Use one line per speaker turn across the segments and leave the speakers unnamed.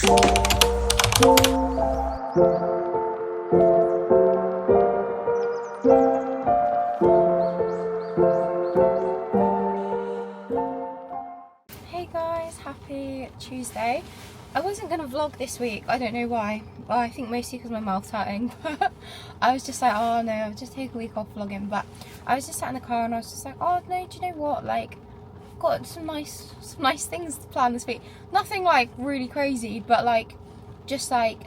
Hey guys, happy Tuesday. I wasn't going to vlog this week, I don't know why. Well, I think mostly because my mouth's hurting, but I was just like, oh no, I'll just take a week off vlogging. But I was just sat in the car and I was just like, oh no, do you know what, like, I've got some nice things to plan this week. Nothing like really crazy, but like, just like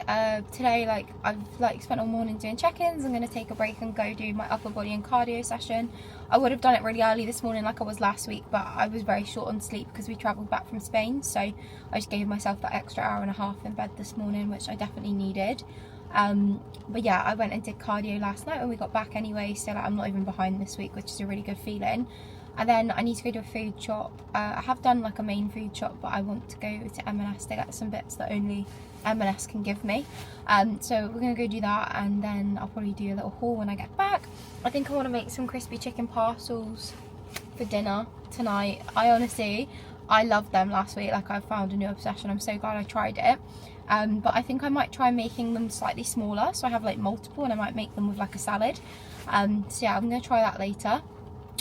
today, like I've like spent all morning doing check-ins. I'm going to take a break and go do my upper body and cardio session. I would have done it really early this morning like I was last week, but I was very short on sleep because we travelled back from Spain, so I just gave myself that extra hour and a half in bed this morning, which I definitely needed. But yeah, I went and did cardio last night when we got back anyway, so like, I'm not even behind this week, which is a really good feeling. And then I need to go to a food shop. I have done like a main food shop, but I want to go to M&S to get some bits that only M&S can give me. So we're gonna go do that, and then I'll probably do a little haul when I get back. I think I want to make some crispy chicken parcels for dinner tonight. I loved them last week. Like, I found a new obsession. I'm so glad I tried it. But I think I might try making them slightly smaller, so I have like multiple, and I might make them with like a salad. So yeah, I'm gonna try that later.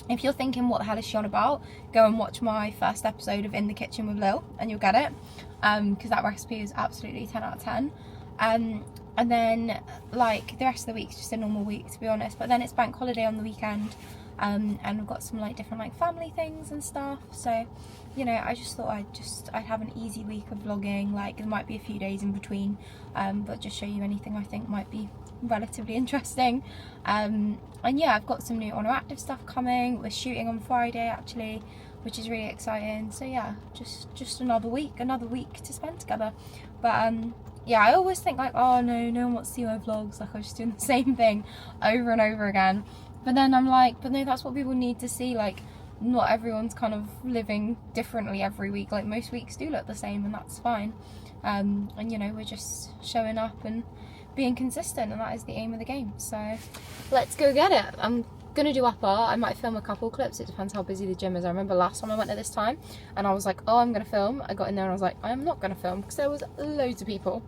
If you're thinking what the hell is she on about, go and watch my first episode of In the Kitchen with Lil and you'll get it, because that recipe is absolutely 10 out of 10. And then like the rest of the week's just a normal week, to be honest, but then it's bank holiday on the weekend, and we've got some like different like family things and stuff, so you know, I just thought I'd have an easy week of vlogging. Like, there might be a few days in between, but just show you anything I think might be relatively interesting. And yeah, I've got some new Honor Active stuff coming. We're shooting on Friday actually, which is really exciting. So yeah, just another week to spend together. But yeah, I always think like, oh no one wants to see my vlogs, like I'm just doing the same thing over and over again. But then I'm like, but no, that's what people need to see. Like, not everyone's kind of living differently every week. Like, most weeks do look the same, and that's fine. And you know, we're just showing up and being consistent, and that is the aim of the game. So let's go get it. I'm gonna do upper. I might film a couple clips, it depends how busy the gym is. I remember last time I went at this time and I was like, oh, I'm gonna film. I got in there and I was like, I'm not gonna film, because there was loads of people.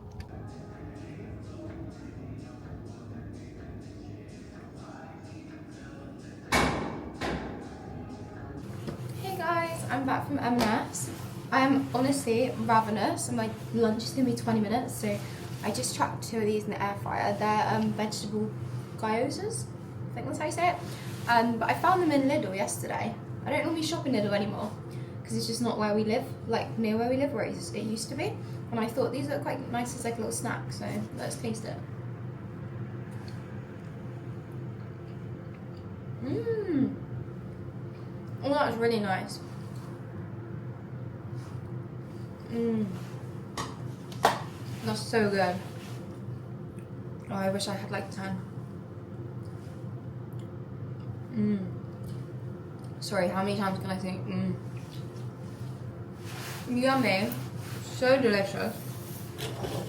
Hey guys, I'm back from M&S. I am honestly ravenous, and my lunch is gonna be 20 minutes, so I just chucked 2 of these in the air fryer. They're vegetable gyozas, I think that's how you say it. But I found them in Lidl yesterday. I don't normally shop in Lidl anymore because it's just not where we live, like near where we live, where it used to be. And I thought these look quite nice as like a little snack, so let's taste it. Oh, that was really nice. That's so good. Oh, I wish I had like 10. Sorry, how many times can I say Yummy. So delicious.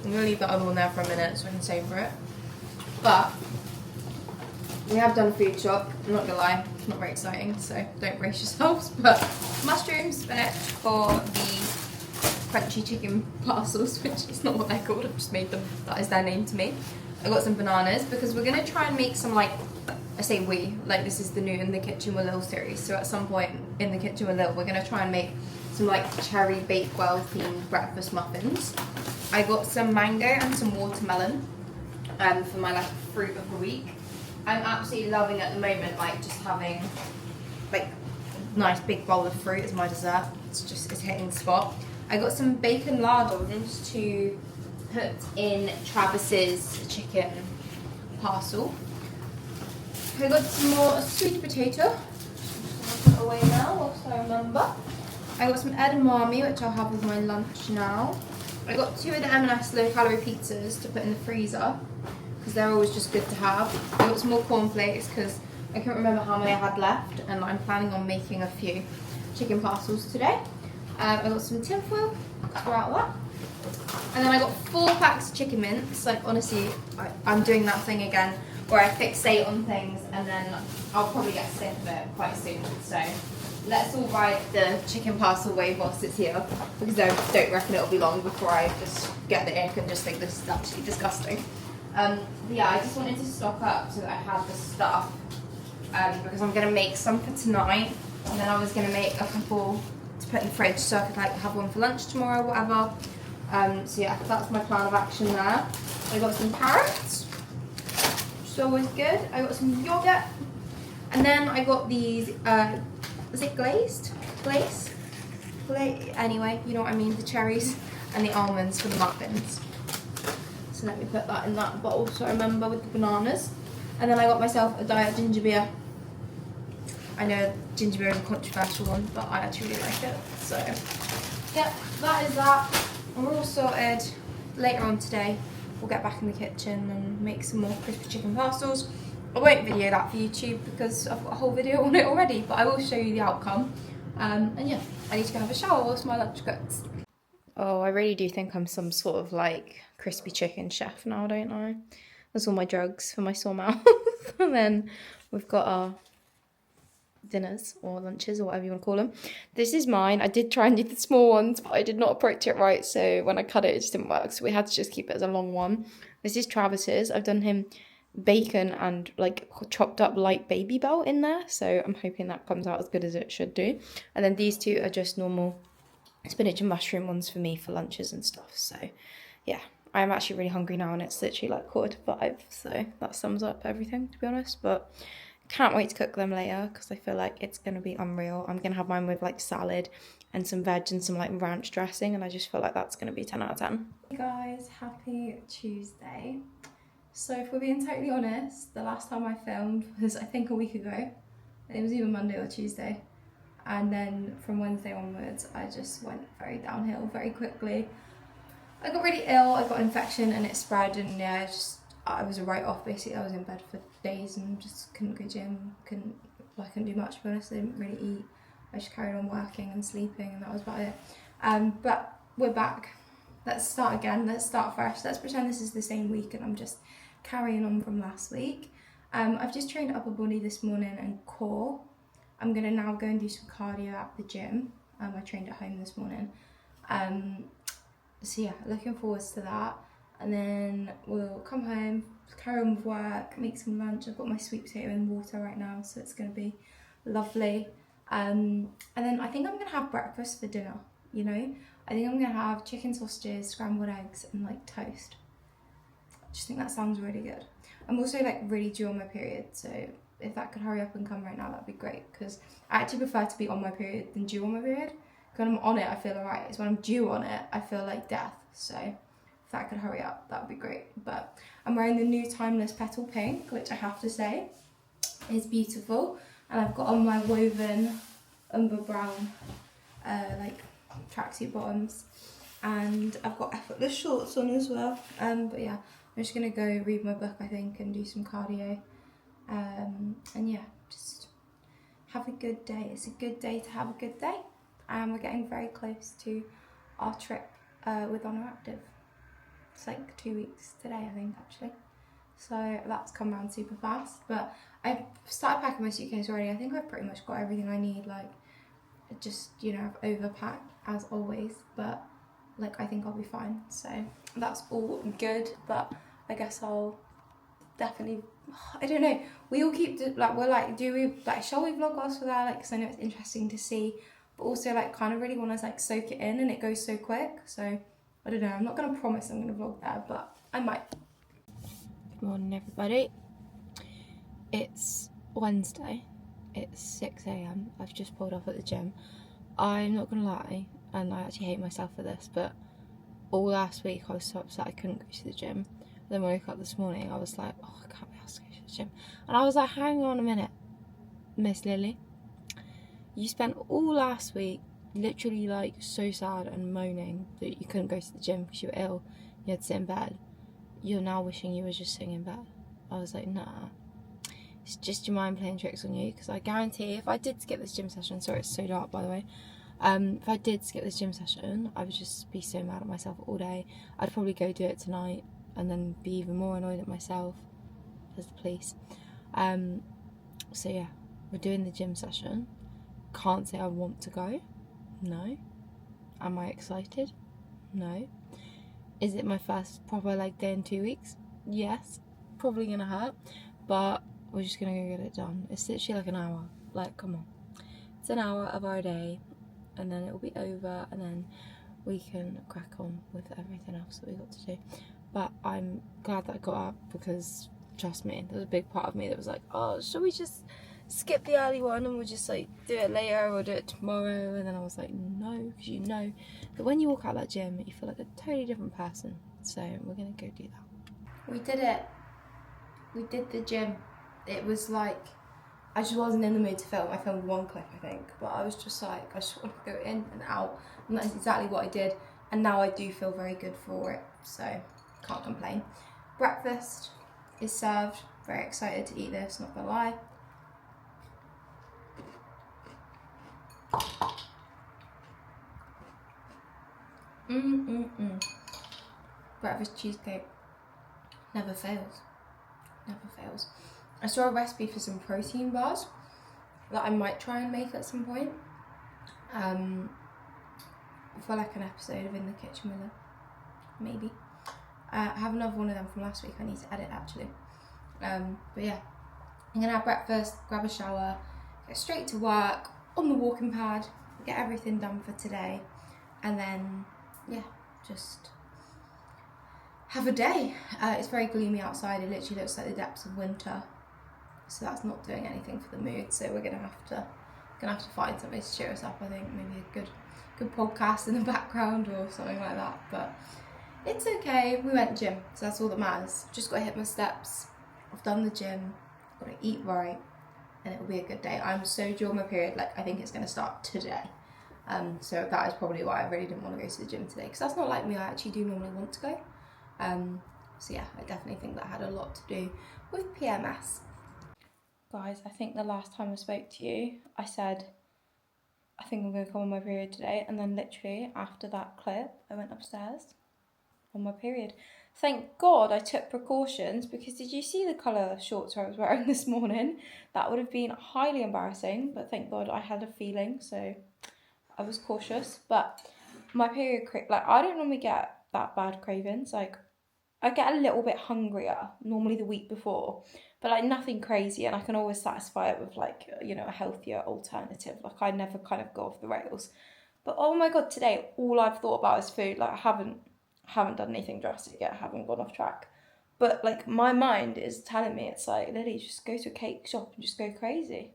I'm gonna leave the other one there for a minute so I can savor it. But we have done a food shop. I'm not gonna lie, it's not very exciting, so don't brace yourselves. But mushroom spinach for the crunchy chicken parcels, which is not what they're called, I've just made them, that is their name to me. I got some bananas because we're gonna try and make some, like, I say we, like this is the new In the Kitchen with Lil series, so at some point in the kitchen with Lil we're gonna try and make some like cherry Bakewell themed breakfast muffins. I got some mango and some watermelon for my like fruit of the week. I'm absolutely loving at the moment, like just having like a nice big bowl of fruit as my dessert. It's hitting the spot. I got some bacon lardons to put in Travis's chicken parcel. I got some more sweet potato. I'll put it away now whilst I remember. I got some edamame, which I'll have with my lunch now. I got 2 of the M&S low-calorie pizzas to put in the freezer because they're always just good to have. I got some more cornflakes because I can't remember how many I had left, and I'm planning on making a few chicken parcels today. I got some tinfoil for out of that. And then I got 4 packs of chicken mince. Like, honestly, I'm doing that thing again where I fixate on things and then I'll probably get sick of it quite soon. So let's all ride the chicken parcel wave whilst it's here, because I don't reckon it'll be long before I just get the ick and just think this is actually disgusting. But yeah, I just wanted to stock up so that I had the stuff, because I'm going to make some for tonight, and then I was going to make a couple to put in the fridge so I could like have one for lunch tomorrow or whatever. So yeah, that's my plan of action there. I got some carrots, which is always good. I got some yogurt, and then I got these, is it glazed? Anyway, you know what I mean, the cherries and the almonds for the muffins. So let me put that in that bowl so I remember with the bananas. And then I got myself a diet ginger beer. I know ginger beer is a controversial one, but I actually really like it. So yeah, that is that. And we're all sorted. Later on today, we'll get back in the kitchen and make some more crispy chicken parcels. I won't video that for YouTube because I've got a whole video on it already, but I will show you the outcome. And yeah, I need to go have a shower whilst my lunch cooks. Oh, I really do think I'm some sort of like crispy chicken chef now, don't I? That's all my drugs for my sore mouth. And then we've got our dinners or lunches or whatever you want to call them. This is mine. I did try and do the small ones, but I did not approach it right, so when I cut it just didn't work, so we had to just keep it as a long one. This is Travis's. I've done him bacon and like chopped up light baby belt in there, so I'm hoping that comes out as good as it should do. And then these two are just normal spinach and mushroom ones for me for lunches and stuff. So yeah, I'm actually really hungry now, and it's literally like 4:45, so that sums up everything, to be honest. But can't wait to cook them later because I feel like it's going to be unreal. I'm going to have mine with like salad and some veg and some like ranch dressing, and I just feel like that's going to be 10 out of 10. Hey guys, happy Tuesday. So if we're being totally honest, the last time I filmed was I think a week ago. It was either Monday or Tuesday. And then from Wednesday onwards, I just went very downhill very quickly. I got really ill, I got an infection and it spread, and yeah, I was a write-off basically. I was in bed for days and just couldn't go gym, couldn't do much, to be honest. I didn't really eat. I just carried on working and sleeping, and that was about it. But we're back. Let's start again, let's start fresh. Let's pretend this is the same week and I'm just carrying on from last week. I've just trained upper body this morning and core. I'm gonna now go and do some cardio at the gym. I trained at home this morning. So yeah, looking forward to that. And then we'll come home, carry on with work, make some lunch. I've got my sweet potato in water right now, so it's gonna be lovely. And then I think I'm gonna have breakfast for dinner, you know? I think I'm gonna have chicken sausages, scrambled eggs, and like toast. I just think that sounds really good. I'm also like really due on my period, so if that could hurry up and come right now, that'd be great, because I actually prefer to be on my period than due on my period. When I'm on it, I feel alright. It's when I'm due on it, I feel like death. So if that could hurry up, that would be great. But I'm wearing the new Timeless Petal Pink, which I have to say is beautiful. And I've got on my woven umber brown like tracksuit bottoms. And I've got effortless shorts on as well. But yeah, I'm just gonna go read my book, I think, and do some cardio. And yeah, just have a good day. It's a good day to have a good day. And we're getting very close to our trip with Honor Active. It's like 2 weeks today, I think, actually. So that's come around super fast. But I've started packing my suitcase already. I think I've pretty much got everything I need. Like, just, you know, I've overpacked as always. But, like, I think I'll be fine. So that's all good. But I guess I'll definitely, I don't know. We all keep, like, we're like, shall we vlog whilst we're there? Like, because I know it's interesting to see. But also, like, kind of really want to, like, soak it in, and it goes so quick. So I don't know, I'm not going to promise I'm going to vlog there, but I might. Good morning, everybody. It's Wednesday. It's 6 AM. I've just pulled up at the gym. I'm not going to lie, and I actually hate myself for this, but all last week I was so upset I couldn't go to the gym. And then when I woke up this morning, I was like, oh, I can't be asked to go to the gym. And I was like, hang on a minute, Miss Lily. You spent all last week literally like so sad and moaning that you couldn't go to the gym because you were ill, you had to sit in bed. You're now wishing you were just sitting in bed. I was like, nah, it's just your mind playing tricks on you, because I guarantee if I did skip this gym session, sorry it's so dark by the way, if I did skip this gym session, I would just be so mad at myself all day. I'd probably go do it tonight and then be even more annoyed at myself as the police. So yeah, we're doing the gym session. can't say I want to go. No. Am I excited? No. Is it my first proper like day in 2 weeks? Yes. Probably gonna hurt, but we're just gonna go get it done. It's literally like an hour. Like, come on. It's an hour of our day, and then it'll be over, and then we can crack on with everything else that we got to do. But I'm glad that I got up, because trust me, there was a big part of me that was like, oh, should we just skip the early one and we'll just like do it later or do it tomorrow? And then I was like, no, because you know that when you walk out that gym you feel like a totally different person. So we're gonna go do that. We did it. We did the gym. It was like, I just wasn't in the mood to film. I filmed one clip, I think, but I was just like, I just want to go in and out, and that's exactly what I did. And now I do feel very good for it, so can't complain. Breakfast is served. Very excited to eat this, not gonna lie. Breakfast cheesecake never fails. Never fails. I saw a recipe for some protein bars that I might try and make at some point. For like an episode of In the Kitchen with her, maybe. I have another one of them from last week I need to edit actually. But yeah, I'm gonna have breakfast, grab a shower, get straight to work on the walking pad, get everything done for today, and then yeah, just have a day. It's very gloomy outside. It literally looks like the depths of winter, so that's not doing anything for the mood. So we're gonna have to find something to cheer us up. I think maybe a good podcast in the background or something like that. But it's okay. We went gym, so that's all that matters. Just got to hit my steps. I've done the gym. Got to eat right, and it will be a good day. I'm so due on my period. Like, I think it's gonna start today. So that is probably why I really didn't want to go to the gym today, because that's not like me. I actually do normally want to go. So yeah, I definitely think that had a lot to do with PMS. Guys, I think the last time I spoke to you, I said, I think I'm going to come on my period today, and then literally after that clip, I went upstairs on my period. Thank God I took precautions, because did you see the colour shorts I was wearing this morning? That would have been highly embarrassing, but thank God I had a feeling, so I was cautious. But my period, like, I don't normally get that bad cravings. Like, I get a little bit hungrier normally the week before, but like nothing crazy, and I can always satisfy it with like, you know, a healthier alternative. Like, I never kind of go off the rails. But oh my God, today all I've thought about is food. Like, I haven't done anything drastic yet, I haven't gone off track. But like, my mind is telling me, it's like, Lily, just go to a cake shop and just go crazy.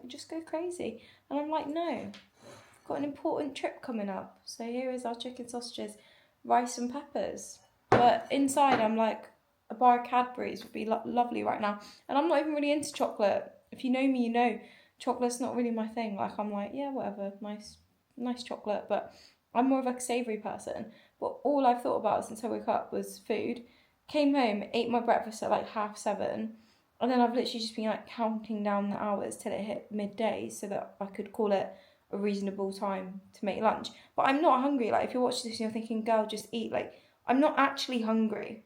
Just go crazy. And I'm like, no, I've got an important trip coming up. So here is our chicken sausages, rice and peppers. But inside I'm like, a bar of Cadbury's would be lovely right now. And I'm not even really into chocolate. If you know me, you know chocolate's not really my thing. Like, I'm like, yeah, whatever, nice chocolate. But I'm more of like a savoury person. But all I've thought about since I woke up was food. Came home, ate my breakfast at like 7:30. And then I've literally just been like counting down the hours till it hit midday, so that I could call it a reasonable time to make lunch. But I'm not hungry. Like, if you're watching this and you're thinking, girl, just eat. Like, I'm not actually hungry.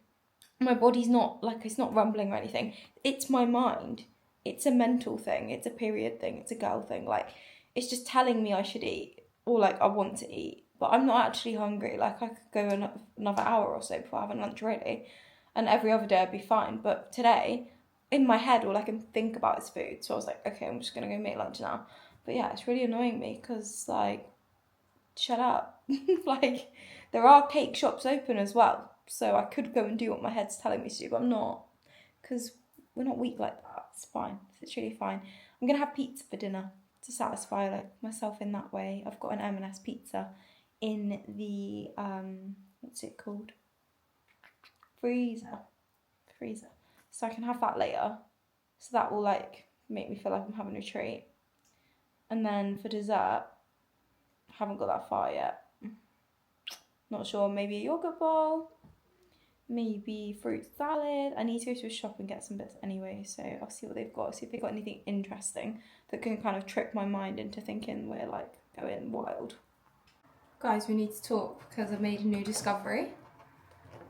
My body's not, like, it's not rumbling or anything. It's my mind. It's a mental thing. It's a period thing. It's a girl thing. Like, it's just telling me I should eat, or like I want to eat. But I'm not actually hungry. Like, I could go another hour or so before having lunch really. And every other day I'd be fine. But today, in my head, all I can think about is food. So I was like, okay, I'm just going to go make lunch now. But yeah, it's really annoying me, because, like, shut up. Like, there are cake shops open as well. So I could go and do what my head's telling me to do, but I'm not, because we're not weak like that. It's fine. It's really fine. I'm going to have pizza for dinner to satisfy, like, myself in that way. I've got an M&S pizza in the, what's it called? Freezer. So I can have that later. So that will, like, make me feel like I'm having a treat. And then for dessert, I haven't got that far yet. Not sure, maybe a yogurt bowl, maybe fruit salad. I need to go to a shop and get some bits anyway, so I'll see what they've got, see if they've got anything interesting that can kind of trick my mind into thinking we're like going wild. Guys, we need to talk, because I've made a new discovery.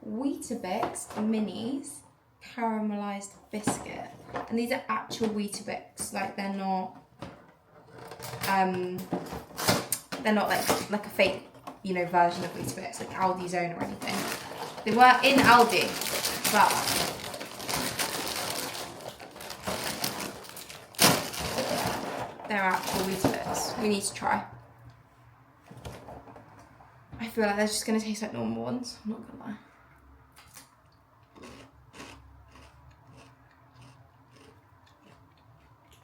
Weetabix Minis caramelised biscuit. And these are actual Weetabix, like, they're not they're not like a fake, you know, version of Weetabix, like Aldi's own or anything. They were in Aldi, but they're actual Weetabix. We need to try. I feel like they're just going to taste like normal ones, I'm not going to lie.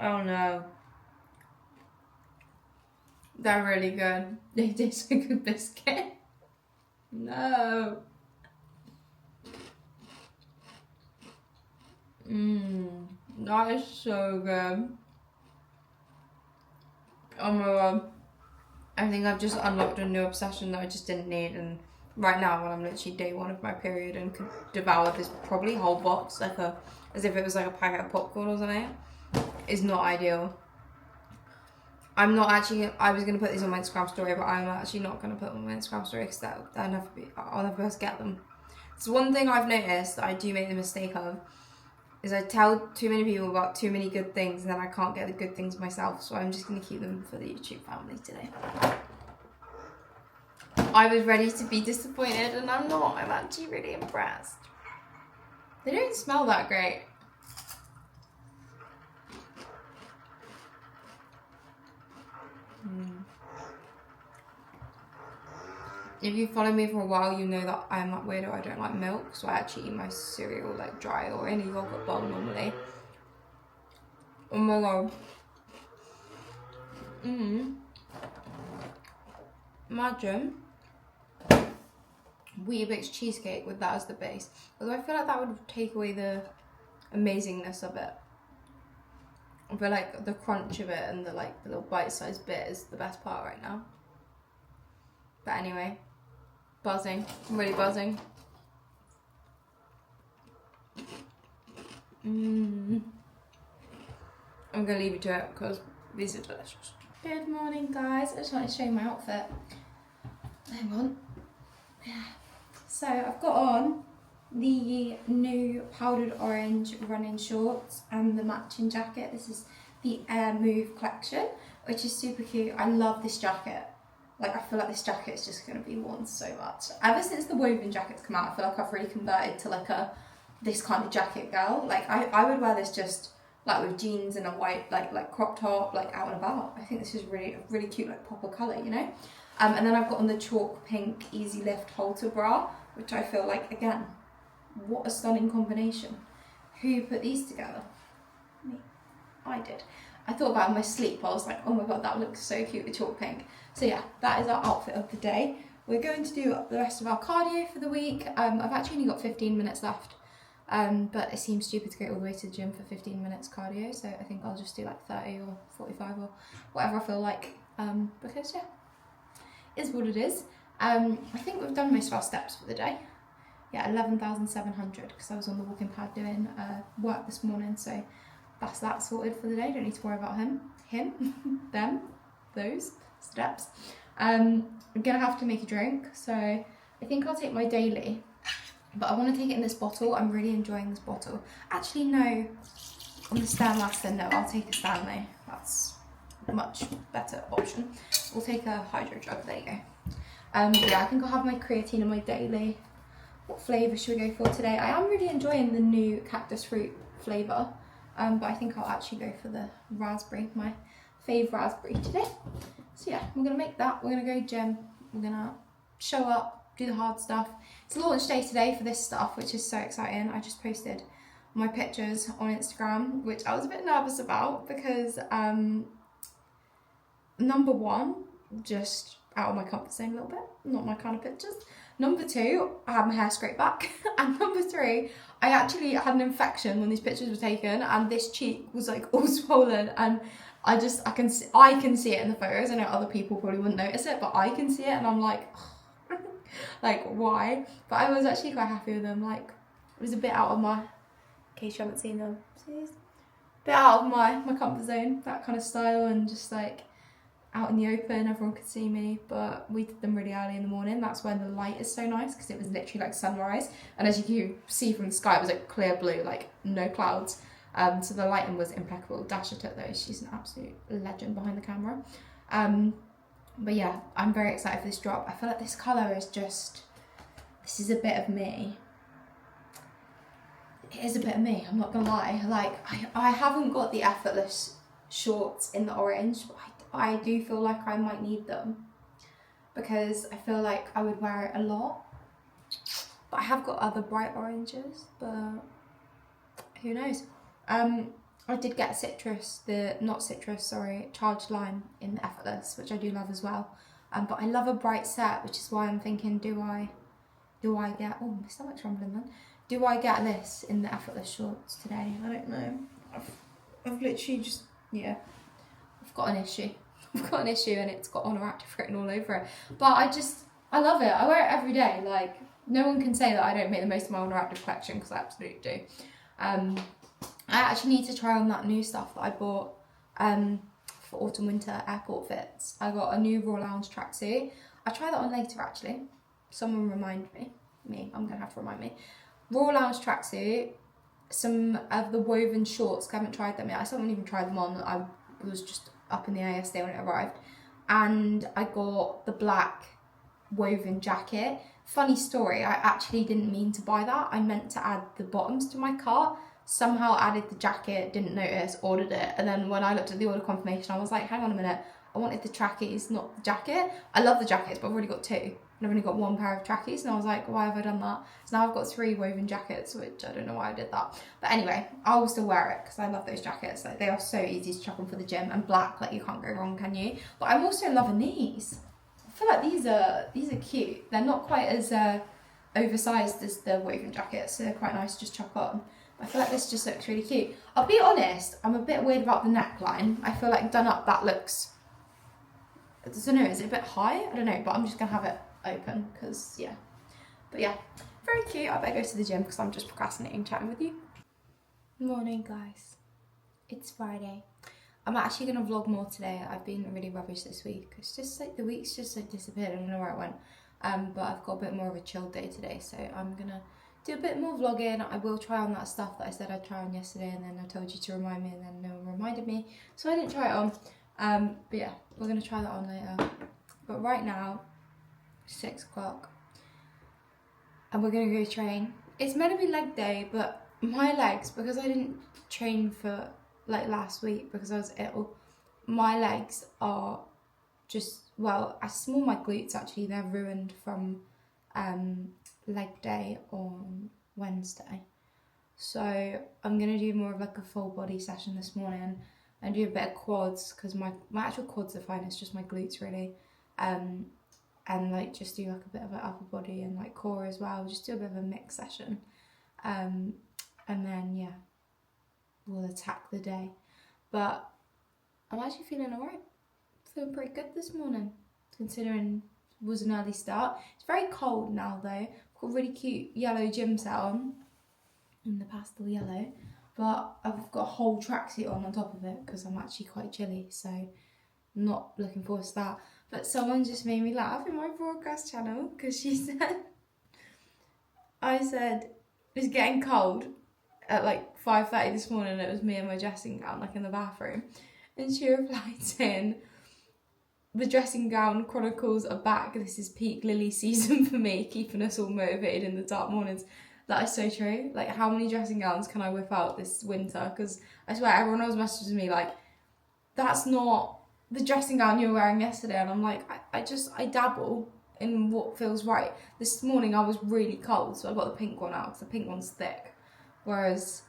Oh no. They're really good. They taste like a biscuit. No. That is so good. Oh my god. I think I've just unlocked a new obsession that I just didn't need, and right now when I'm literally day one of my period and could devour this probably whole box as if it was like a packet of popcorn or something, is not ideal. I was going to put these on my Instagram story, but I'm actually not going to put them on my Instagram story because I'll never be able to get them. It's one thing I've noticed that I do make the mistake of, is I tell too many people about too many good things and then I can't get the good things myself, so I'm just going to keep them for the YouTube family today. I was ready to be disappointed and I'm not. I'm actually really impressed. They don't smell that great. If you follow me for a while, you know that I'm that weirdo. I don't like milk, so I actually eat my cereal like dry or in a yogurt bowl normally. Oh my god. Imagine Weetabix cheesecake with that as the base. Although I feel like that would take away the amazingness of it. I feel like the crunch of it and the little bite-sized bit is the best part right now. But anyway, buzzing. I'm really buzzing. I'm gonna leave you to it because these are delicious. Good morning, guys. I just wanted to show you my outfit. Hang on. Yeah. So I've got on the new powdered orange running shorts and the matching jacket. This is the Air Move collection, which is super cute. I love this jacket. Like, I feel like this jacket is just going to be worn so much. Ever since the woven jackets come out, I feel like I've really converted to like this kind of jacket girl. Like, I would wear this just like with jeans and a white like crop top, like out and about. I think this is really cute, like proper colour, you know. And then I've got on the chalk pink Easy Lift halter bra, which I feel like, again, what a stunning combination. Who put these together? Me. I did. I thought about it in my sleep. I was like, oh my god, that looks so cute with chalk pink. So yeah, that is our outfit of the day. We're going to do the rest of our cardio for the week. I've actually only got 15 minutes left, but it seems stupid to go all the way to the gym for 15 minutes cardio, so I think I'll just do like 30 or 45 or whatever I feel like, because yeah, is what it is. I think we've done most of our steps for the day. Yeah, 11,700 because I was on the walking pad doing work this morning, so that's that sorted for the day. Don't need to worry about him, them, those steps. I'm gonna have to make a drink, so I think I'll take my daily, but I want to take it in this bottle. I'm really enjoying this bottle. Actually, no, on the Stanley, no, I'll take a Stanley. That's a much better option. We'll take a hydro jug. There you go. Yeah, I think I'll have my creatine and my daily. What flavour should we go for today? I am really enjoying the new cactus fruit flavour, but I think I'll actually go for the raspberry, my fave raspberry today. So yeah, we're going to make that. We're going to go gym. We're going to show up, do the hard stuff. It's launch day today for this stuff, which is so exciting. I just posted my pictures on Instagram, which I was a bit nervous about because number one, just out of my comfort zone a little bit, not my kind of pictures. Number two, I had my hair scraped back. And number three, I actually had an infection when these pictures were taken and this cheek was like all swollen, and I can see it in the photos. I know other people probably wouldn't notice it, but I can see it and I'm like, like why? But I was actually quite happy with them. Like, it was a bit out of my, in case you haven't seen them, a bit out of my comfort zone, that kind of style, and just like out in the open, everyone could see me. But we did them really early in the morning. That's when the light is so nice because it was literally like sunrise, and as you can see from the sky, it was like clear blue, like no clouds. So the lighting was impeccable. Dasha took those. She's an absolute legend behind the camera. But yeah, I'm very excited for this drop. I feel like this colour is just, this is a bit of me. It is a bit of me, I'm not gonna lie. Like, I haven't got the Effortless shorts in the orange, but I do feel like I might need them because I feel like I would wear it a lot. But I have got other bright oranges, but who knows. I did get Charged Lime in the Effortless, which I do love as well. But I love a bright set, which is why I'm thinking, do I get, oh, my stomach's rumbling then. Do I get this in the Effortless shorts today? I don't know. I've literally just, yeah, I've got an issue. I've got an issue and it's got Honor Active written all over it. But I love it. I wear it every day. Like, no one can say that I don't make the most of my Honor Active collection, because I absolutely do. I actually need to try on that new stuff that I bought for autumn winter airport fits. I got a new Raw Lounge tracksuit. I'll try that on later actually. Someone remind me. I'm gonna have to remind me. Raw Lounge tracksuit, some of the woven shorts. I haven't tried them yet. I still haven't even tried them on. I was just up in the air yesterday when it arrived. And I got the black woven jacket. Funny story, I actually didn't mean to buy that. I meant to add the bottoms to my cart. Somehow added the jacket, didn't notice, ordered it. And then when I looked at the order confirmation, I was like, hang on a minute. I wanted the trackies, not the jacket. I love the jackets, but I've already got two. And I've only got one pair of trackies. And I was like, why have I done that? So now I've got 3 woven jackets, which I don't know why I did that. But anyway, I will still wear it because I love those jackets. Like, they are so easy to chuck on for the gym. And black, like, you can't go wrong, can you? But I'm also loving these. I feel like these are cute. They're not quite as oversized as the woven jackets, so they're quite nice to just chuck on. I feel like this just looks really cute. I'll be honest, I'm a bit weird about the neckline. I feel like done up, that looks, I don't know, is it a bit high? I don't know, but I'm just gonna have it open because, yeah. But yeah, very cute. I better go to the gym because I'm just procrastinating chatting with you. Morning, guys. It's Friday. I'm actually gonna vlog more today. I've been really rubbish this week. It's just like the week's just like disappeared. I don't know where it went. But I've got a bit more of a chill day today, so I'm gonna do a bit more vlogging. I will try on that stuff that I said I'd try on yesterday, and then I told you to remind me, and then no one reminded me, so I didn't try it on. But yeah, we're gonna try that on later. But right now, 6 o'clock, and we're gonna go train. It's meant to be leg day, but my legs, because I didn't train for like last week because I was ill, my legs are just, well, I small my glutes actually, they're ruined from leg day on Wednesday. So I'm gonna do more of like a full body session this morning and do a bit of quads, because my actual quads are fine, it's just my glutes really. And like just do like a bit of an upper body and like core as well, just do a bit of a mix session. And then yeah, we'll attack the day. But I'm actually feeling alright. Feeling pretty good this morning, considering it was an early start. It's very cold now though. I've got a really cute yellow gym set on, in the pastel yellow, but I've got a whole tracksuit on top of it because I'm actually quite chilly, so I'm not looking forward to that. But someone just made me laugh in my broadcast channel because she said, I said it's getting cold at like 5:30 this morning, it was me in my dressing gown like in the bathroom, and she replied saying, the dressing gown chronicles are back, this is peak Lily season for me, keeping us all motivated in the dark mornings. That is so true. Like, how many dressing gowns can I whip out this winter? Because I swear everyone always messages me like, that's not the dressing gown you were wearing yesterday. And I'm like, I dabble in what feels right. This morning I was really cold, so I got the pink one out because the pink one's thick. Whereas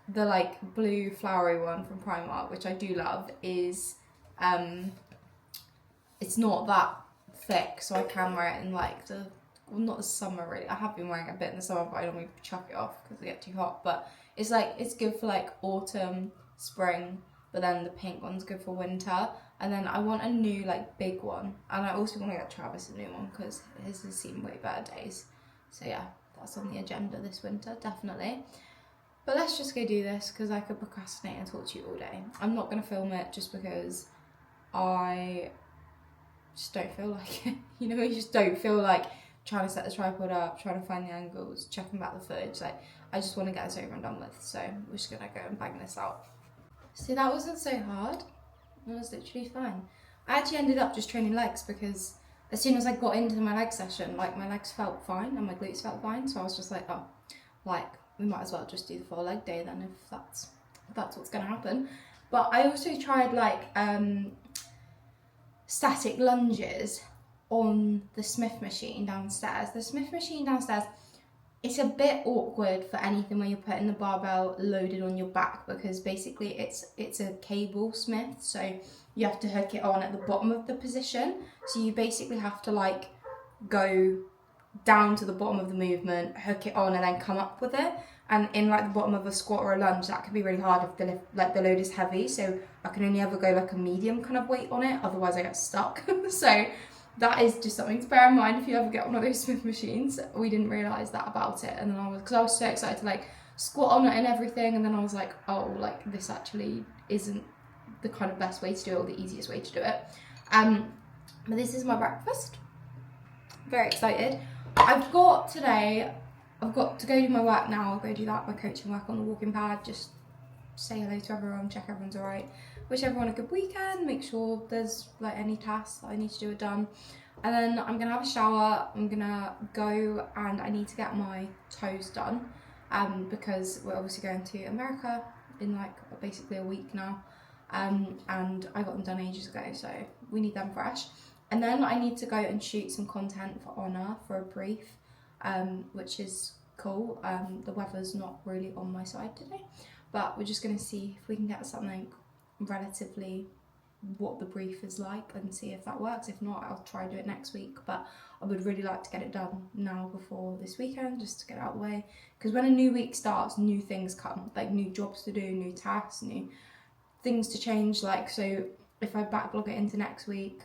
the like blue flowery one from Primark, which I do love, is it's not that thick, so I can wear it in like the, well, not the summer really. I have been wearing it a bit in the summer, but I don't really chuck it off because they get too hot. But it's like, it's good for like autumn, spring, but then the pink one's good for winter. And then I want a new like big one, and I also want to get Travis a new one because his has seen way better days. So yeah, that's on the agenda this winter, definitely. But let's just go do this because I could procrastinate and talk to you all day. I'm not going to film it just because I just don't feel like it. You know, you just don't feel like trying to set the tripod up, trying to find the angles, checking back the footage. Like, I just want to get this over and done with. So we're just gonna go and bang this out. So that wasn't so hard. It was literally fine. I actually ended up just training legs because as soon as I got into my leg session, like my legs felt fine and my glutes felt fine. So I was just like, oh, like we might as well just do the full leg day then if that's what's gonna happen. But I also tried like static lunges on the Smith machine downstairs. The Smith machine downstairs, it's a bit awkward for anything where you're putting the barbell loaded on your back because basically it's a cable Smith, so you have to hook it on at the bottom of the position. So you basically have to like go down to the bottom of the movement, hook it on, and then come up with it. And in like the bottom of a squat or a lunge, that can be really hard if the load is heavy. So I can only ever go like a medium kind of weight on it, otherwise I get stuck. So that is just something to bear in mind if you ever get one of those Smith machines. We didn't realise that about it, and then because I was so excited to like squat on it and everything, and then I was like, oh, like this actually isn't the kind of best way to do it or the easiest way to do it. But this is my breakfast. Very excited. I've got to go do my work now. I'll go do that, my coaching work on the walking pad, just say hello to everyone, check everyone's alright, wish everyone a good weekend, make sure there's like any tasks that I need to do are done, and then I'm gonna have a shower. I'm gonna go and I need to get my toes done because we're obviously going to America in like basically a week now, and I got them done ages ago, so we need them fresh. And then I need to go and shoot some content for Honor for a brief, which is cool. The weather's not really on my side today, but we're just going to see if we can get something relatively what the brief is like and see if that works. If not, I'll try to do it next week, but I would really like to get it done now before this weekend, just to get it out of the way, because when a new week starts, new things come, like new jobs to do, new tasks, new things to change. Like, so if I backlog it into next week,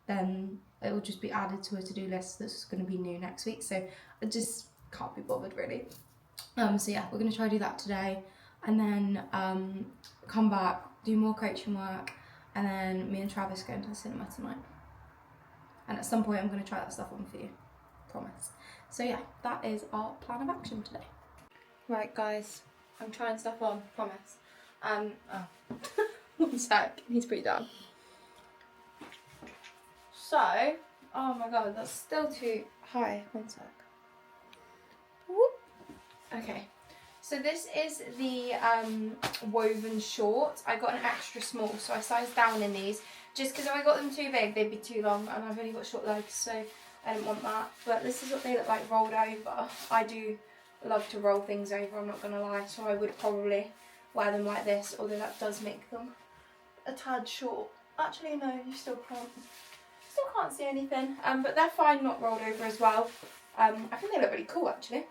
then it will just be added to a to-do list that's going to be new next week, so I just can't be bothered really. So yeah, we're going to try to do that today, and then come back, do more coaching work, and then me and Travis go into the cinema tonight, and at some point I'm going to try that stuff on for you, promise. So yeah, that is our plan of action today. Right guys, I'm trying stuff on, promise. One sec, he's pretty down. So, oh my god, that's still too high. One sec. Whoop. Okay, so this is the woven short. I got an extra small, so I sized down in these. Just because if I got them too big, they'd be too long, and I've only got short legs, so I didn't want that. But this is what they look like rolled over. I do love to roll things over, I'm not going to lie, so I would probably wear them like this, although that does make them a tad short. Actually, no, you still can't see anything, but they're fine not rolled over as well. I think they look really cool actually.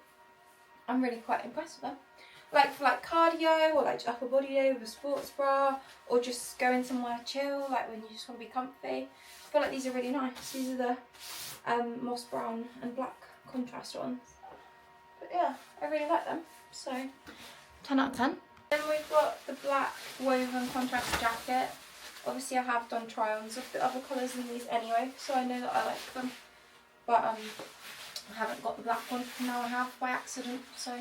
I'm really quite impressed with them. Like for like cardio or like upper body day with a sports bra, or just going somewhere chill, like when you just want to be comfy. I feel like these are really nice. These are the moss brown and black contrast ones. But yeah, I really like them. So 10 out of 10. Then we've got the black woven contrast jacket. Obviously I have done try-ons of the other colours in these anyway, so I know that I like them. But I haven't got the black one, now I have by accident, so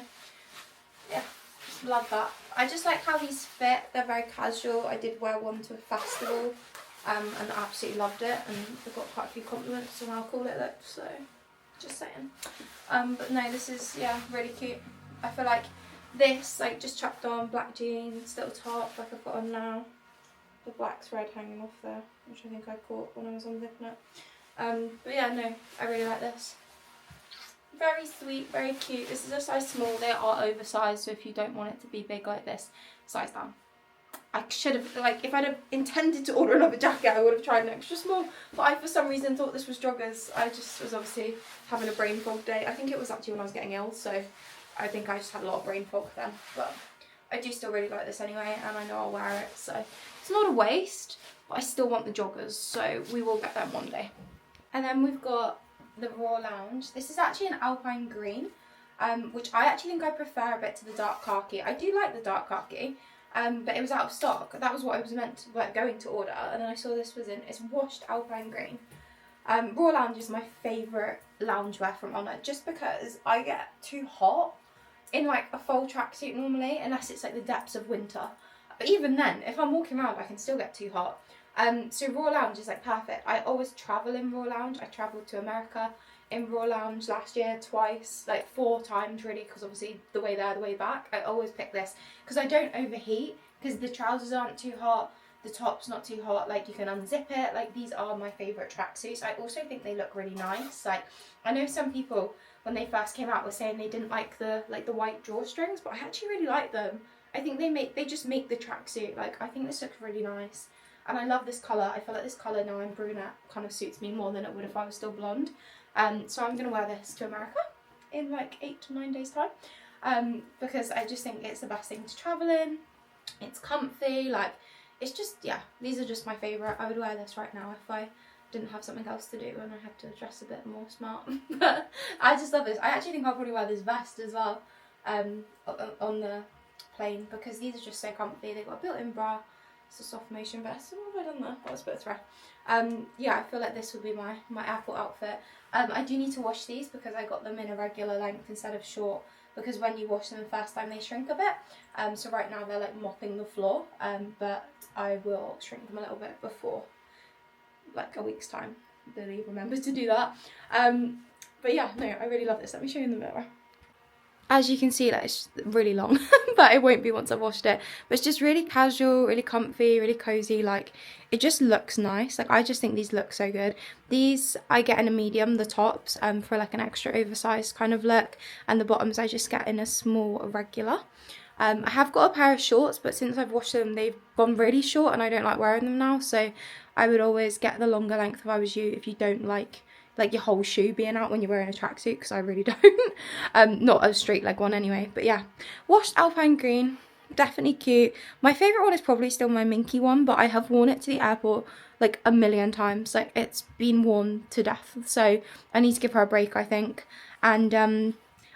yeah, just love that. I just like how these fit, they're very casual. I did wear one to a festival and I absolutely loved it, and I got quite a few compliments on how cool it looked, so just saying. But no, this is, yeah, really cute. I feel like this, like just chucked on, black jeans, little top like I've got on now. The black thread hanging off there, which I think I caught when I was unzipping it. But yeah, no, I really like this. Very sweet, very cute. This is a size small. They are oversized, so if you don't want it to be big like this, size down. I should have, like, if I'd have intended to order another jacket, I would have tried an extra small. But I, for some reason, thought this was joggers. I just was obviously having a brain fog day. I think it was actually when I was getting ill, so I think I just had a lot of brain fog then. But I do still really like this anyway, and I know I'll wear it, so it's not a waste, but I still want the joggers, so we will get them one day. And then we've got the Raw Lounge. This is actually an alpine green, which I actually think I prefer a bit to the dark khaki. I do like the dark khaki, but it was out of stock. That was what I was going to order, and then I saw this was in. It's washed alpine green. Raw Lounge is my favourite loungewear from Honor, just because I get too hot in like a full tracksuit normally, unless it's like the depths of winter. But even then, if I'm walking around, I can still get too hot. So Raw Lounge is like perfect. I always travel in Raw Lounge. I travelled to America in Raw Lounge last year twice, like 4 times really, because obviously the way there, the way back. I always pick this because I don't overheat, because the trousers aren't too hot, the top's not too hot, like you can unzip it. Like these are my favourite tracksuits. I also think they look really nice. Like I know some people when they first came out were saying they didn't like the white drawstrings, but I actually really like them. I think they just make the tracksuit. Like I think this looks really nice. And I love this colour. I feel like this colour now I'm brunette kind of suits me more than it would if I was still blonde. So I'm going to wear this to America in like 8 to 9 days time. Because I just think it's the best thing to travel in. It's comfy, like it's just, yeah, these are just my favourite. I would wear this right now if I didn't have something else to do and I had to dress a bit more smart. But I just love this. I actually think I'll probably wear this vest as well on the plane, because these are just so comfy. They've got a built-in bra. It's a soft motion vest. What have I done there? That was a bit of thread. Yeah, I feel like this would be my airport outfit. I do need to wash these because I got them in a regular length instead of short, because when you wash them the first time they shrink a bit. So right now they're like mopping the floor, but I will shrink them a little bit before like a week's time. Lily remembers to do that. But yeah, no, I really love this. Let me show you in the mirror. As you can see, like, it's really long, but it won't be once I've washed it. But it's just really casual, really comfy, really cozy. Like, it just looks nice. Like, I just think these look so good. These I get in a medium, the tops, for like an extra oversized kind of look. And the bottoms I just get in a small regular. I have got a pair of shorts, but since I've washed them, they've gone really short and I don't like wearing them now. So I would always get the longer length if I was you, if you don't like your whole shoe being out when you're wearing a tracksuit, because I really don't. Not a straight leg one anyway, but yeah. Washed Alpine Green, definitely cute. My favourite one is probably still my Minky one, but I have worn it to the airport like a million times. Like, it's been worn to death, so I need to give her a break, I think. And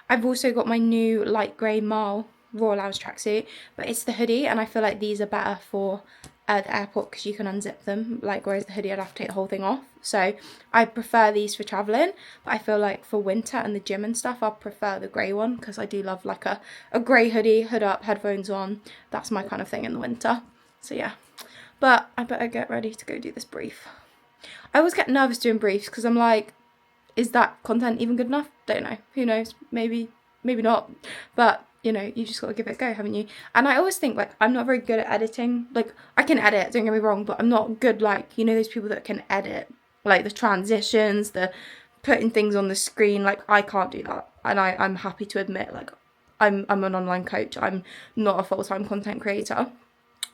I've also got my new light grey Marl Raw Lounge tracksuit, but it's the hoodie, and I feel like these are better for the airport because you can unzip them, like, whereas the hoodie I'd have to take the whole thing off. So I prefer these for travelling, but I feel like for winter and the gym and stuff I'll prefer the grey one, because I do love like a grey hoodie, hood up, headphones on. That's my kind of thing in the winter. So yeah, but I better get ready to go do this brief. I always get nervous doing briefs because I'm like, is that content even good enough? Don't know, who knows, maybe not, but you know, you just got to give it a go, haven't you? And I always think, like, I'm not very good at editing. Like, I can edit, don't get me wrong, but I'm not good, like, you know, those people that can edit, like, the transitions, the putting things on the screen. Like, I can't do that. And I'm happy to admit, like, I'm an online coach. I'm not a full-time content creator.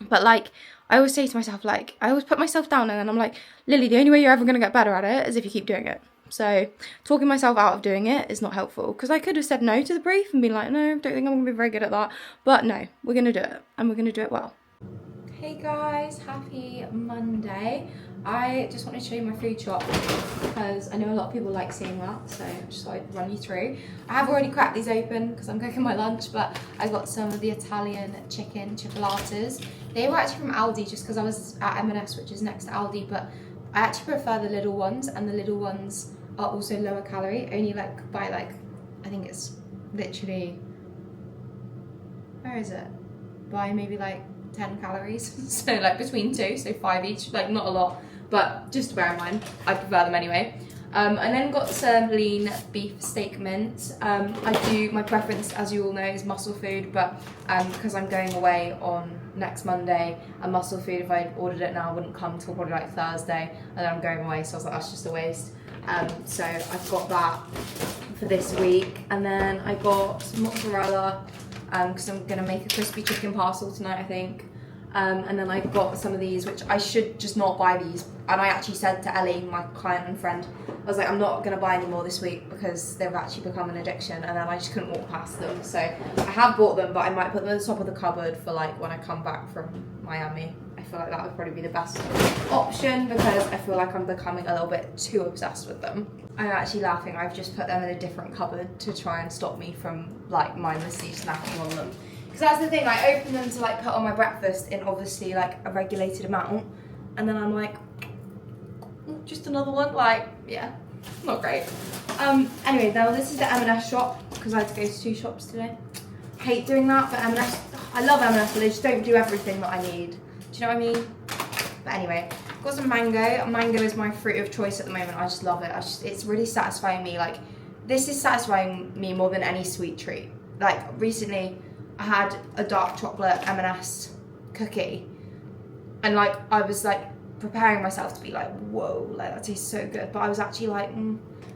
But, like, I always say to myself, like, I always put myself down and then I'm like, Lily, the only way you're ever going to get better at it is if you keep doing it. So talking myself out of doing it is not helpful, because I could have said no to the brief and been like, no, I don't think I'm going to be very good at that. But no, we're going to do it, and we're going to do it well. Hey guys, happy Monday. I just wanted to show you my food shop because I know a lot of people like seeing that, so I just thought I'd run you through. I have already cracked these open because I'm cooking my lunch, but I got some of the Italian chicken chipolatas. They were actually from Aldi just because I was at M&S, which is next to Aldi, but I actually prefer the little ones, and the little ones are also lower calorie, only like by like, I think it's literally, where is it? By maybe like 10 calories, so like between 2, so 5 each, like not a lot, but just to bear in mind, I prefer them anyway. And then got some lean beef steak mince. My preference, as you all know, is Muscle Food, but because I'm going away on next Monday, and Muscle Food, if I ordered it now, wouldn't come till probably like Thursday, and then I'm going away, so I was like, that's just a waste. So I've got that for this week, and then I got some mozzarella, because I'm going to make a crispy chicken parcel tonight, I think. And then I got some of these, which I should just not buy these. And I actually said to Ellie, my client and friend, I was like, I'm not going to buy any more this week because they've actually become an addiction. And then I just couldn't walk past them. So I have bought them, but I might put them at the top of the cupboard for like when I come back from Miami. I feel like that would probably be the best option because I feel like I'm becoming a little bit too obsessed with them. I'm actually laughing. I've just put them in a different cupboard to try and stop me from like mindlessly snacking on them. Because that's the thing, I open them to like put on my breakfast in obviously like a regulated amount, and then I'm like, just another one, like, yeah. Not great. Anyway, now this is the M&S shop because I had to go to 2 shops today. I hate doing that, but M&S, I love M&S, but they just don't do everything that I need. Do you know what I mean? But anyway, got some mango. Mango is my fruit of choice at the moment. I just love it. It's really satisfying me. Like, this is satisfying me more than any sweet treat. Like, recently I had a dark chocolate M&S cookie, and like I was like preparing myself to be like, whoa, like that tastes so good, but I was actually like,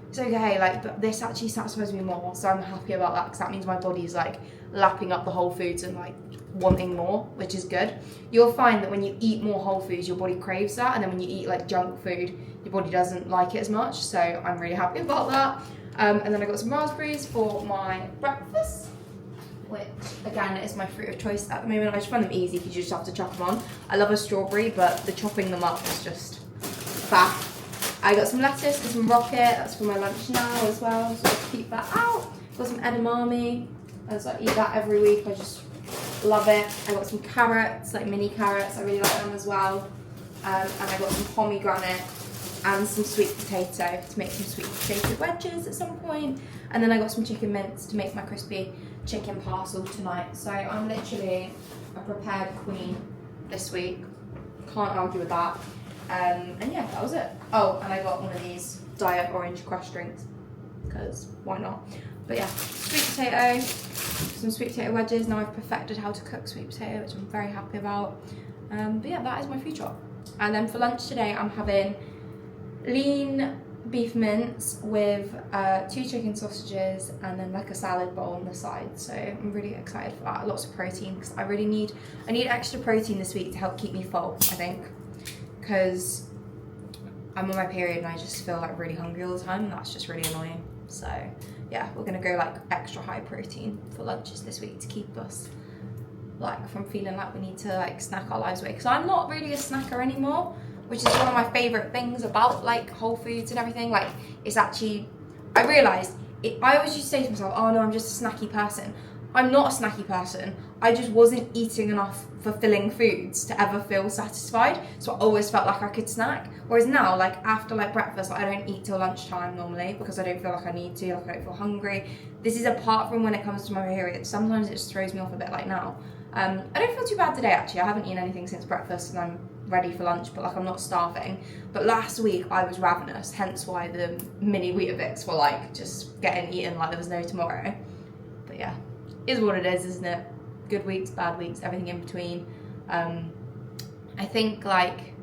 it's okay, like, but this actually satisfies me more, so I'm happy about that because that means my body's like lapping up the whole foods and like wanting more, which is good. You'll find that when you eat more whole foods, your body craves that, and then when you eat like junk food, your body doesn't like it as much, so I'm really happy about that. And then I got some raspberries for my breakfast, which again is my fruit of choice at the moment. I just find them easy because you just have to chop them on. I love a strawberry, but the chopping them up is just faff. I got some lettuce and some rocket, that's for my lunch now as well, so I'll keep that out. Got some edamame, as I eat that every week, I just love it. I got some carrots, like mini carrots, I really like them as well. And I got some pomegranate and some sweet potato to make some sweet potato wedges at some point. And then I got some chicken mince to make my crispy chicken parcel tonight. So I'm literally a prepared queen this week. Can't argue with that. And yeah, that was it. Oh, and I got one of these Diet Orange Crush drinks because why not? But yeah, sweet potato, some sweet potato wedges. Now I've perfected how to cook sweet potato, which I'm very happy about. But yeah, that is my food shop. And then for lunch today, I'm having lean beef mince with 2 chicken sausages and then like a salad bowl on the side. So I'm really excited for that. Lots of protein because I need extra protein this week to help keep me full, I think, because I'm on my period and I just feel like really hungry all the time, and that's just really annoying. So yeah, we're gonna go like extra high protein for lunches this week to keep us like from feeling like we need to like snack our lives away, because I'm not really a snacker anymore, which is one of my favorite things about like Whole Foods and everything. Like, it's actually, I realized I always used to say to myself, oh no, I'm just a snacky person. I'm not a snacky person. I just wasn't eating enough fulfilling foods to ever feel satisfied, so I always felt like I could snack. Whereas now, like after like breakfast, like, I don't eat till lunchtime normally because I don't feel like I need to, like I don't feel hungry. This is apart from when it comes to my period. Sometimes it just throws me off a bit, like now. I don't feel too bad today actually. I haven't eaten anything since breakfast and I'm ready for lunch, but like I'm not starving. But last week I was ravenous, hence why the mini Weetabix were like just getting eaten like there was no tomorrow. But yeah, is what it is, isn't it? Good weeks, bad weeks, everything in between. I think like,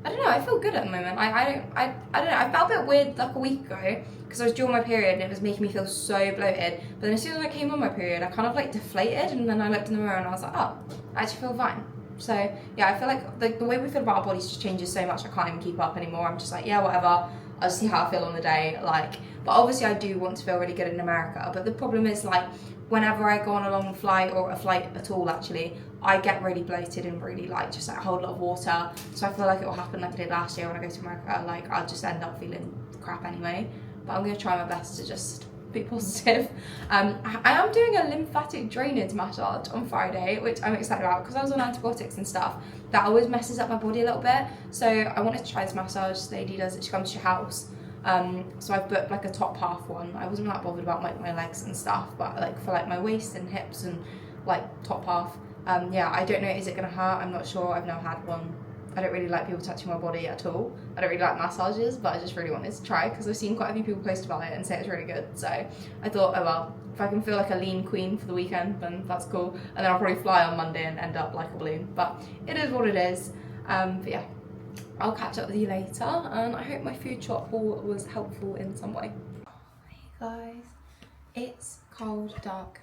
I don't know, I feel good at the moment. I don't know, I felt a bit weird like a week ago because I was during my period and it was making me feel so bloated. But then as soon as I came on my period, I kind of like deflated, and then I looked in the mirror and I was like, oh, I actually feel fine. So yeah, I feel like the way we feel about our bodies just changes so much, I can't even keep up anymore. I'm just like, yeah, whatever, I'll see how I feel on the day. Like, but obviously I do want to feel really good in America. But the problem is like, whenever I go on a long flight, or a flight at all actually, I get really bloated and really like just like hold a lot of water. So I feel like it will happen like I did last year when I go to America. Like, I'll just end up feeling crap anyway. But I'm gonna try my best to just be positive. I am doing a lymphatic drainage massage on Friday, which I'm excited about because I was on antibiotics and stuff. That always messes up my body a little bit. So I wanted to try this massage. The lady does it, she comes to your house. So I've booked like a top half one. I wasn't that bothered about like my legs and stuff, but like for like my waist and hips and like top half. Yeah, I don't know, is it gonna hurt? I'm not sure, I've never had one. I don't really like people touching my body at all. I don't really like massages, but I just really wanted to try because I've seen quite a few people post about it and say it's really good. So I thought, oh well, if I can feel like a lean queen for the weekend, then that's cool. And then I'll probably fly on Monday and end up like a balloon. But it is what it is. But yeah, I'll catch up with you later, and I hope my food shop haul was helpful in some way. Hey guys, it's cold, dark,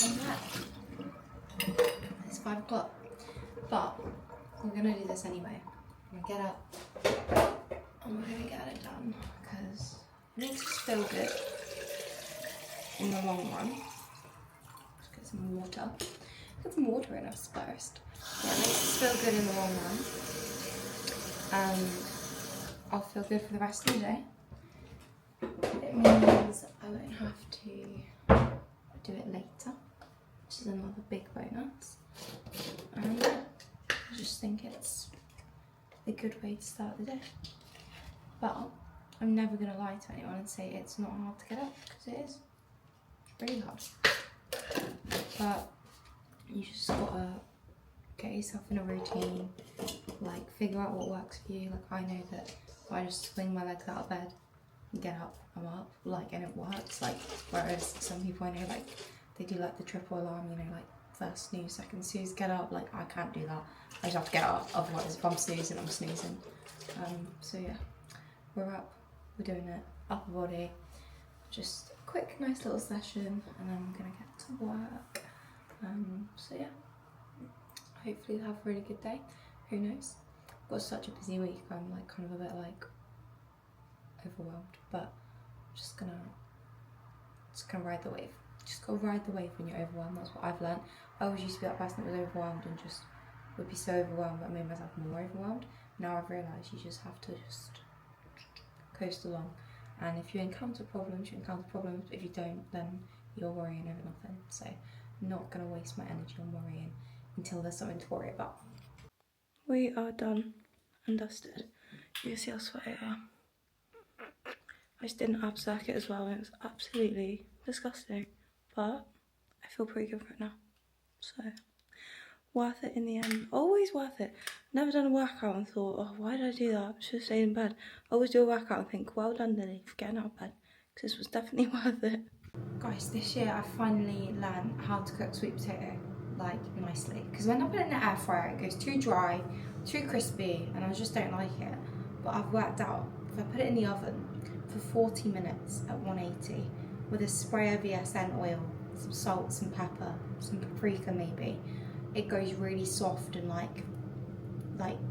and wet. It's 5 o'clock, but we're gonna do this anyway. I'm gonna get up and we're gonna get it done because it makes us feel good in the long run. Let's get some water. Get some water in us first. Yeah, it makes us feel good in the long run. And I'll feel good for the rest of the day. It means I won't have to do it later, which is another big bonus. And I just think it's a good way to start the day. But I'm never going to lie to anyone and say it's not hard to get up, because it is. It's really hard. But you just gotta get yourself in a routine, like figure out what works for you. Like I know that if I just swing my legs out of bed and get up, I'm up, like, and it works. Like, whereas some people I know, like, they do like the triple alarm, you know, like first snooze, second snooze, get up. Like I can't do that. I just have to get up, otherwise if I'm snoozing, I'm snoozing. So yeah, we're up, we're doing it, upper body, just a quick nice little session, and then I'm gonna get to work. So yeah, hopefully you'll have a really good day. Who knows? Got such a busy week, I'm like kind of a bit like overwhelmed, but just gonna ride the wave. Just gotta ride the wave when you're overwhelmed. That's what I've learned. I always used to be that person that was overwhelmed and just would be so overwhelmed that I made myself more overwhelmed. Now I've realised you just have to just coast along, and if you encounter problems, you encounter problems. If you don't, then you're worrying over nothing. So I'm not going to waste my energy on worrying until there's something to worry about. We are done and dusted. You can see how sweaty I am. I just did an ab circuit as well, and it was absolutely disgusting, but I feel pretty good right now. So worth it in the end. Always worth it. Never done a workout and thought, oh, why did I do that? I should have stayed in bed. I always do a workout and think, well done, Lily, for getting out of bed, because this was definitely worth it. Guys, this year I finally learned how to cook sweet potato, like, nicely. Because when I put it in the air fryer, it goes too dry, too crispy, and I just don't like it. But I've worked out, if I put it in the oven for 40 minutes at 180, with a spray of VSN oil, some salt, some pepper, some paprika maybe, it goes really soft and like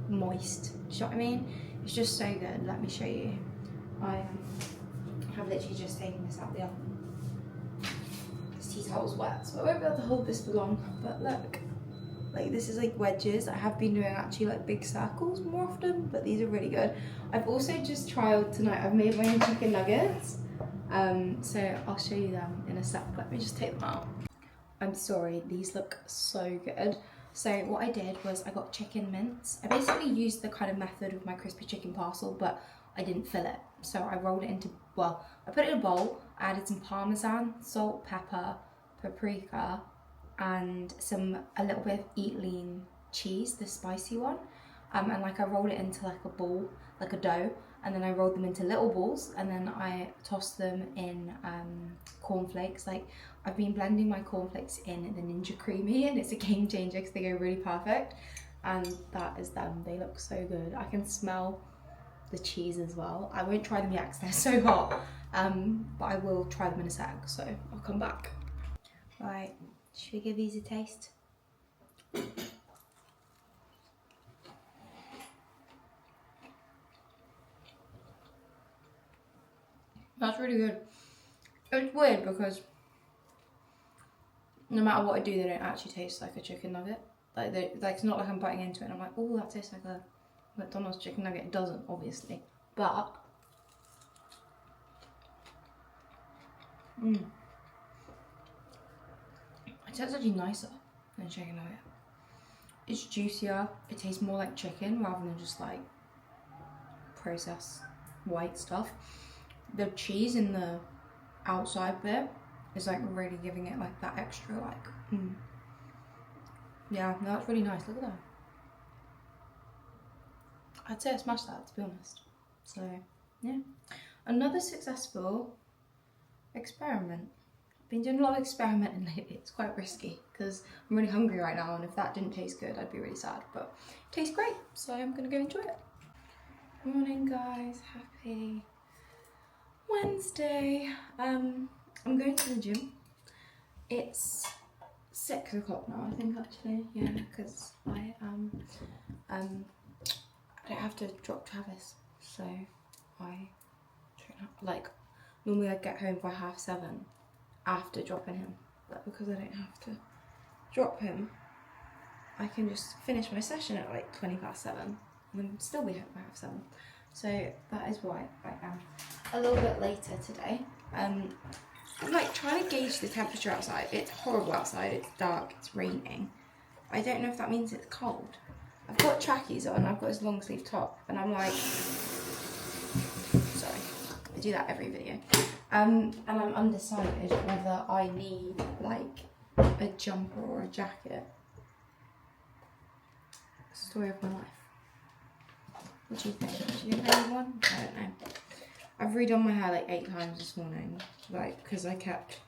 moist. Do you know what I mean? It's just so good. Let me show you. I have literally just taken this out of the oven. This tea towel's wet, so I won't be able to hold this for long. But look, like, this is like wedges. I have been doing actually like big circles more often, but these are really good. I've also just trialed tonight. I've made my own chicken nuggets. So I'll show you them in a sec. Let me just take them out. I'm sorry, these look so good. So what I did was I got chicken mince. I basically used the kind of method of my crispy chicken parcel, but I didn't fill it. So I rolled it into, well, I put it in a bowl, I added some parmesan, salt, pepper, paprika, and a little bit of Eat Lean cheese, the spicy one. And like I rolled it into like a ball, like a dough, and then I rolled them into little balls, and then I tossed them in cornflakes. Like, I've been blending my cornflakes in the Ninja Creamy, and it's a game changer because they go really perfect. And that is them. They look so good. I can smell the cheese as well. I won't try them yet because they're so hot, but I will try them in a sec, so I'll come back. Right, should we give these a taste? That's really good. It's weird because no matter what I do, they don't actually taste like a chicken nugget. Like it's not like I'm biting into it and I'm like, oh, that tastes like a McDonald's chicken nugget. It doesn't, obviously, but it tastes actually nicer than a chicken nugget. It's juicier. It tastes more like chicken rather than just like processed white stuff. The cheese in the outside bit is like really giving it like that extra like yeah, no, that's really nice. Look at that. I'd say I smashed that, to be honest. So yeah, another successful experiment. I've been doing a lot of experimenting lately. It's quite risky because I'm really hungry right now, and if that didn't taste good I'd be really sad, but it tastes great, so I'm gonna go enjoy it. Good morning, guys. Happy Wednesday. I'm going to the gym. It's 6 o'clock now, I think, actually. Yeah, because I don't have to drop Travis, so I don't have, like, normally I'd get home by 7:30 after dropping him, but because I don't have to drop him, I can just finish my session at like 7:20 and then still be home by 7:30. So that is why I am a little bit later today. I'm like trying to gauge the temperature outside. It's horrible outside, it's dark, it's raining. I don't know if that means it's cold. I've got trackies on, I've got this long sleeve top, and I'm like, sorry, I do that every video. And I'm undecided whether I need like a jumper or a jacket. Story of my life. What do you think? Do you have anyone? I don't know. I've redone my hair like 8 times this morning, like because I kept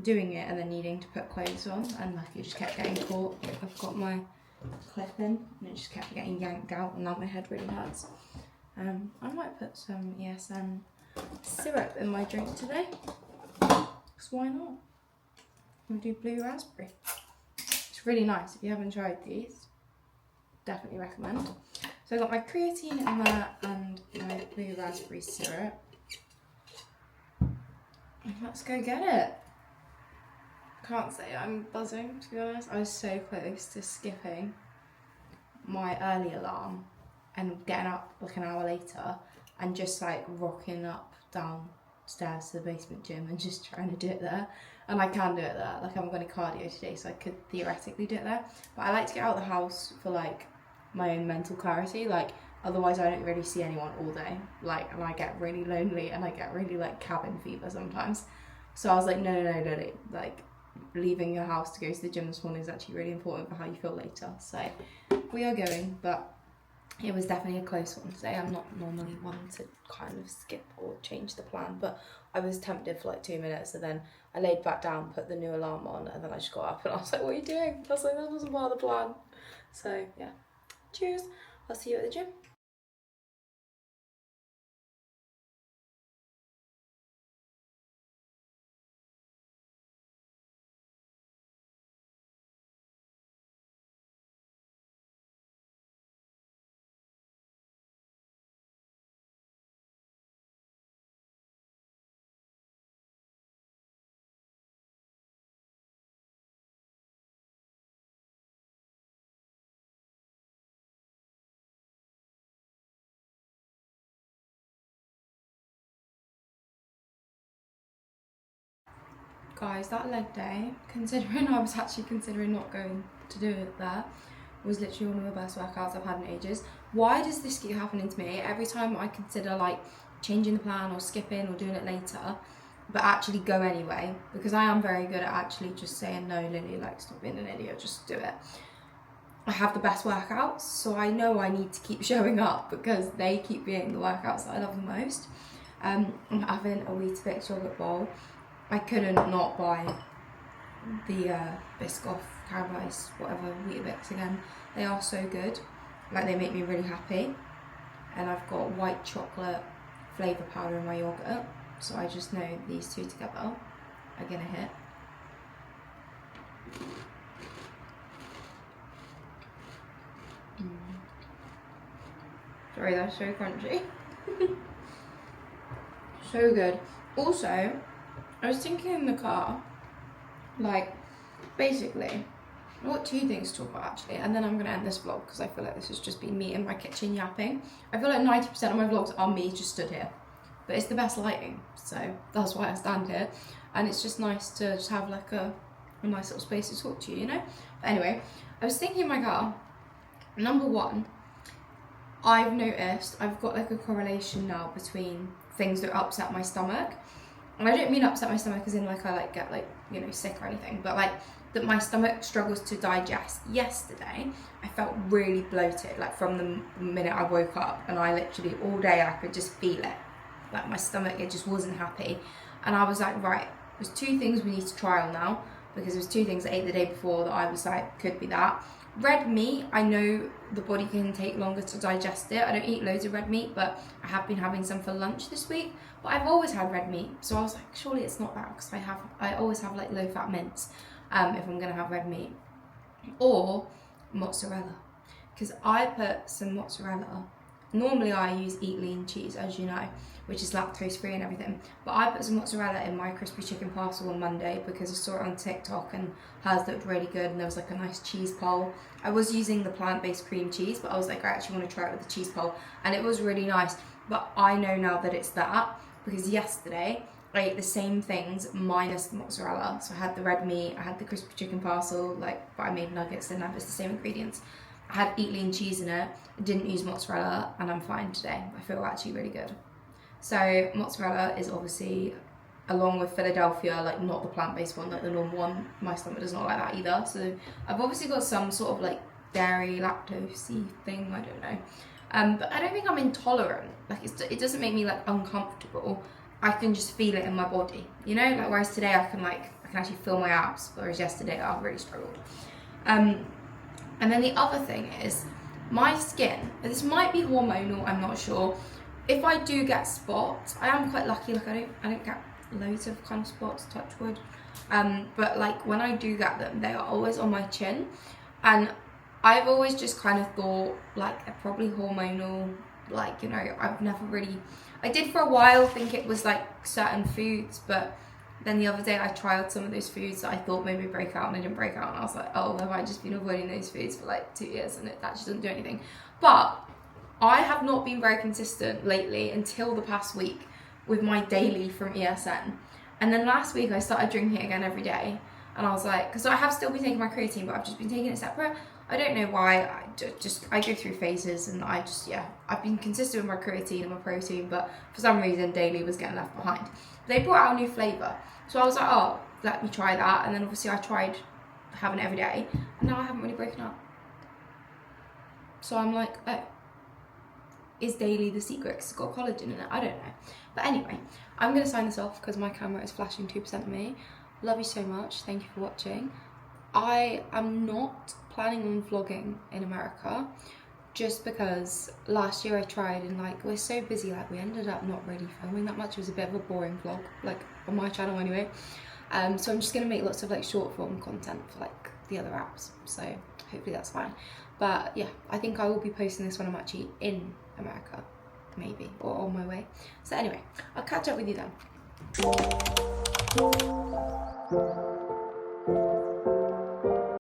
doing it and then needing to put clothes on, and like it just kept getting caught. I've got my clip in and it just kept getting yanked out, and now my head really hurts. I might put some ESN syrup in my drink today, because why not? I'm gonna do blue raspberry. It's really nice. If you haven't tried these, definitely recommend. So I got my creatine in there and my blue raspberry syrup. Let's go get it. Can't say I'm buzzing, to be honest. I was so close to skipping my early alarm and getting up like an hour later and just like rocking up downstairs to the basement gym and just trying to do it there. And I can do it there. Like, I'm going to cardio today, so I could theoretically do it there. But I like to get out of the house for like my own mental clarity. Like, otherwise I don't really see anyone all day. Like, and I get really lonely and I get really like cabin fever sometimes. So I was like, no. Like, leaving your house to go to the gym this morning is actually really important for how you feel later. So we are going, but it was definitely a close one today. I'm not normally one to kind of skip or change the plan, but I was tempted for like 2 minutes, and then I laid back down, put the new alarm on, and then I just got up and I was like, what are you doing? I was like, that wasn't part of the plan. So yeah, cheers. I'll see you at the gym. Guys, that leg day, considering I was actually considering not going to do it there, was literally one of the best workouts I've had in ages. Why does this keep happening to me? Every time I consider like changing the plan or skipping or doing it later, but actually go anyway, because I am very good at actually just saying, no, Lily, like, stop being an idiot, just do it. I have the best workouts, so I know I need to keep showing up because they keep being the workouts that I love the most. I'm having a Weetabix yogurt bowl. I couldn't not buy the Biscoff caramelised whatever Weetabix again. They are so good. Like, they make me really happy. And I've got white chocolate flavour powder in my yogurt. So I just know these two together are gonna hit. Sorry, that's so crunchy. So good. Also, I was thinking in the car, like, basically, I've got 2 things to talk about actually, and then I'm going to end this vlog because I feel like this has just been me in my kitchen yapping. I feel like 90% of my vlogs are me just stood here, but it's the best lighting, so that's why I stand here, and it's just nice to just have like a nice little space to talk to you, you know? But anyway, I was thinking in my car, number 1, I've noticed I've got like a correlation now between things that upset my stomach. And I don't mean upset my stomach as in like I like get like, you know, sick or anything, but like that my stomach struggles to digest. Yesterday, I felt really bloated, like from the minute I woke up, and I literally all day I could just feel it. Like my stomach, it just wasn't happy. And I was like, right, there's 2 things we need to trial now, because there's 2 things I ate the day before that I was like, could be that. Red meat, I know the body can take longer to digest it. I don't eat loads of red meat, but I have been having some for lunch this week. But I've always had red meat, so I was like, surely it's not that, because I always have like low-fat mince if I'm gonna have red meat, or mozzarella, because I put some mozzarella. Normally I use Eat Lean cheese, as you know, which is lactose-free and everything, but I put some mozzarella in my crispy chicken parcel on Monday because I saw it on TikTok and hers looked really good, and there was like a nice cheese pole. I was using the plant-based cream cheese, but I was like, I actually want to try it with the cheese pole, and it was really nice. But I know now that it's that, because yesterday I ate the same things minus the mozzarella. So I had the red meat, I had the crispy chicken parcel, like, but I made nuggets and it's the same ingredients. I had Eat Lean cheese in it, I didn't use mozzarella, and I'm fine today. I feel actually really good. So mozzarella is obviously, along with Philadelphia, like not the plant-based one, like the normal one. My stomach does not like that either. So I've obviously got some sort of like dairy, lactose-y thing, I don't know. But I don't think I'm intolerant. Like it doesn't make me like uncomfortable. I can just feel it in my body, you know? Like whereas today I can actually feel my abs, whereas yesterday I really struggled. And then the other thing is, my skin, this might be hormonal, I'm not sure. If I do get spots, I am quite lucky, like I don't get loads of kind of spots, touch wood. But like when I do get them, they are always on my chin. And I've always just kind of thought like they're probably hormonal, like, you know, I've never really, I did for a while think it was like certain foods, but then the other day I tried some of those foods that I thought made me break out and they didn't break out, and I was like, oh, have I just been avoiding those foods for like 2 years and it actually doesn't do anything. But I have not been very consistent lately until the past week with my daily from ESN. And then last week I started drinking it again every day, and I was like, because I have still been taking my creatine, but I've just been taking it separate. I don't know why, I go through phases, and I've been consistent with my creatine and my protein, but for some reason daily was getting left behind. They brought out a new flavour, so I was like, oh, let me try that, and then obviously I tried having it every day, and now I haven't really broken up. So I'm like, oh, is daily the secret? Because it's got collagen in it, I don't know. But anyway, I'm going to sign this off because my camera is flashing 2% of me. Love you so much, thank you for watching. I am not planning on vlogging in America, just because last year I tried and like we're so busy, like we ended up not really filming that much. It was a bit of a boring vlog, like on my channel anyway. So I'm just gonna make lots of like short form content for like the other apps, so hopefully that's fine. But yeah, I think I will be posting this when I'm actually in America, maybe, or on my way. So anyway, I'll catch up with you then.